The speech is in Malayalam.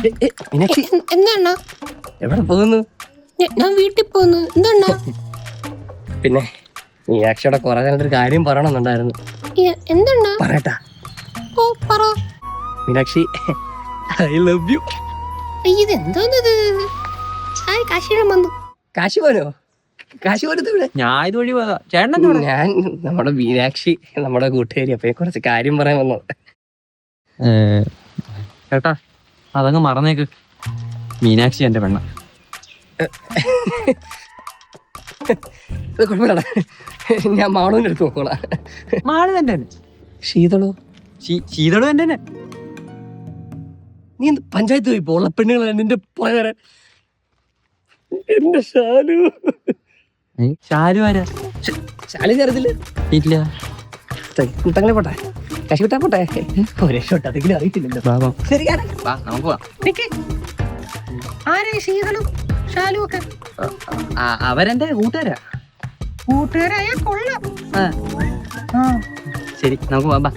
മീനാക്ഷി എന്താണ്? എവിടെ പോകുന്നു? ഞാൻ വീട്ടിൽ പോകുന്നു. എന്താണ്? പിന്നെ മീനാക്ഷിയുടെ കുറെ നേരത്തെ കാര്യം പറയണമെന്നുണ്ടായിരുന്നു. എന്താണ്? പറയട്ടാ? ഓ പറ. Meenakshi, I love you. ഇത് എന്തോന്നത്? കാശിയുടെ വന്നു. കാശി പോനോ? കാശി പോലത് ഇവിടെ. ഞാൻ ഇതുവഴി പോയതാ. ചേട്ടൻ ഞാൻ നമ്മുടെ മീനാക്ഷി, നമ്മുടെ കൂട്ടുകാരി, അപ്പൊ കുറച്ച് കാര്യം പറയാൻ വന്നത്. ചേട്ടാ അതങ്ങ് മറന്നേക്ക്. മീനാക്ഷി എന്റെ പെണ്ണ. കുഴപ്പമില്ല, ഞാൻ മാളുവിന്റെ അടുത്ത് നോക്കോളാം. മാള് എന്റെ ശീതളോ? ശീതളും എന്റെ തന്നെ. നീ എന്ത് പഞ്ചായത്ത് പോയി പോള പെണ്ണുകളെ നിന്റെ പുറകെ. എന്റെ ഷാലു. ഷാലു ആരാ? ഷാലു ചേർത്തില്ല. ഇല്ല. തങ്ങളെ പോട്ടെ, കശി വിട്ടാ പോട്ടെ. ഒരേ ഷോട്ട് അതെങ്കിലും അറിയത്തില്ലല്ലോ. ശരി നമുക്ക് പോവാം. ആരേ ശീതളും ഷാലും ഒക്കെ? അവരെന്റെ കൂട്ടുകാരാ. കൂട്ടുകാരായ കൊള്ളാം. ശരി നമുക്ക് പോവാം.